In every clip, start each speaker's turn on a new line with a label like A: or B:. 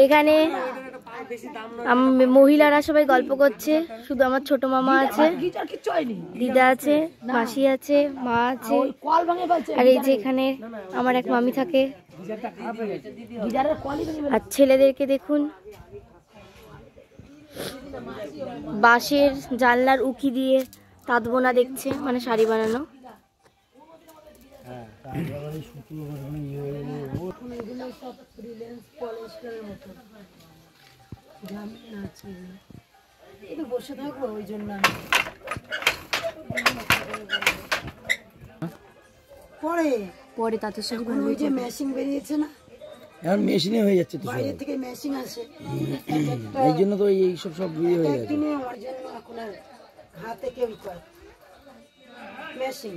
A: এখানে মহিলারা সবাই গল্প করছে, শুধু আমার ছোট মামা আছে, দিদা আছে, মাসি আছে, মা আছে, আর এই যে এখানে আমার এক মামি থাকে। আর ছেলেদেরকে দেখুন, বাঁশের জানলার উকি দিয়ে তাঁত বোনা দেখছে, মানে শাড়ি বানানো।
B: বসে থাকবো ওই জন্য পরে পরে তাঁতের শাড়ি বানাবো। ওই যে মেশিন বেরিয়েছে না,
C: এখন মেশিনে হয়ে যাচ্ছে তো,
B: বাইরে থেকে মেশিন আসে,
C: এই জন্য তো এই সব সব ইয়ে হয়ে গেছে।
B: একদিনে আমার জন্য এখন আর হাতে কেউ করে মেশিন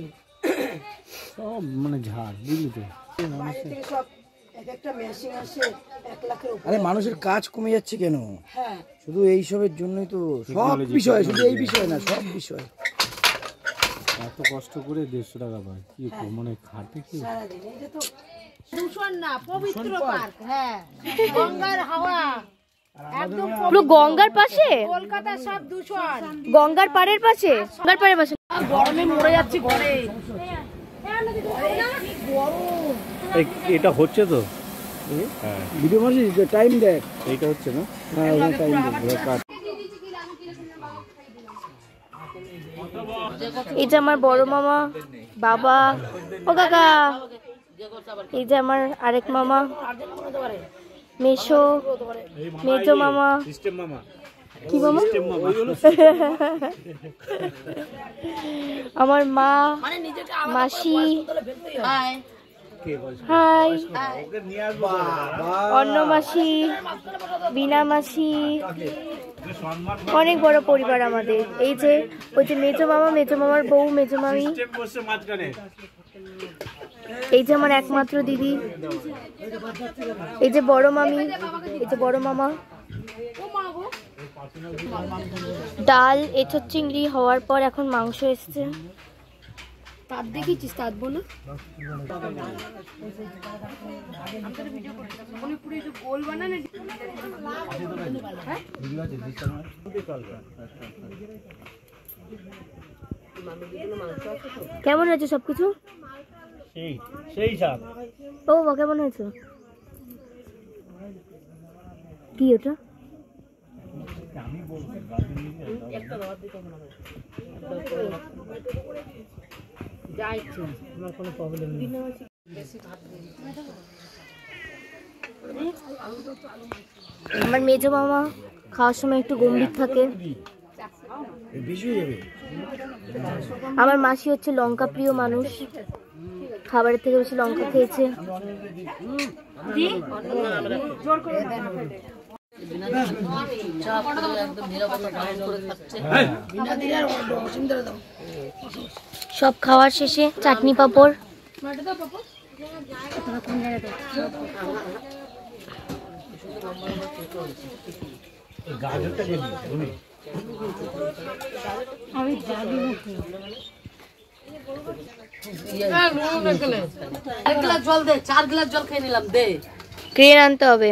C: সব মানে ঝাড়, বুঝলি তো,
B: বাইরে থেকে সব এক একটা মেশিন আসে 1 লাখের উপরে।
C: আরে মানুষের কাজ কমে যাচ্ছে কেন?
B: হ্যাঁ,
C: শুধু এই সবের জন্যই তো, সব বিষয়, শুধু এই বিষয় না, সব বিষয়।
D: এত কষ্ট করে 150 টাকা পায়, কি মানে খাটে কি
B: সারাদিন। এই যে তো
E: দূষণ না, পবিত্র পার্ক। হ্যাঁ, গঙ্গার হাওয়া একদম
A: পুরো গঙ্গার পাশে,
E: কলকাতা সব দূষণ
A: গঙ্গার পাড়ের পাশে, গঙ্গার পাড়ের পাশে।
B: গরমে মরে যাচ্ছি ঘরে।
D: এটা হচ্ছে তো? হ্যাঁ,
C: ভিডিও মারছিস, টাইম দেখ,
D: এইটা হচ্ছে না?
C: হ্যাঁ টাইম দেখ।
A: এই যে আমার বড় মামা, বাবা, ও কাকা, এই যে আমার আরেক মামা, মেশো, মেজো মামা,
D: সিস্টেম মামা,
A: কি মামা, আমার মা, মাসি, হাই, অন্য মাসি, বিনা মাসি, অনেক বড় পরিবার আমাদের। এই যে ওই যে মেজো মামা, মেজো মামার বউ, মেজো মামি, এই যে আমার একমাত্র দিদি, এই যে বড় মামি, এই যে বড় মামা। ডাল, এঁচোড় চিংড়ি হওয়ার পর এখন মাংস এসছে। তার দেখেছিস, তাঁত বোনা কেমন হয়েছে সবকিছু? ও বা কেমন হয়েছে? কি ওটা? আমার মেজো মামা খাওয়ার সময় একটু গম্ভীর থাকে। আমার মাসি হচ্ছে লঙ্কা প্রিয় মানুষ, খাবারের থেকে বেশি লঙ্কা খেয়েছে। সব খাওয়ার শেষে চাটনি পাঁপড়।
E: আমি জানি না, 1 গ্লাস জল দে, 4 গ্লাস জল খেয়ে নিলাম, দে।
A: ক্রেন আনতে হবে।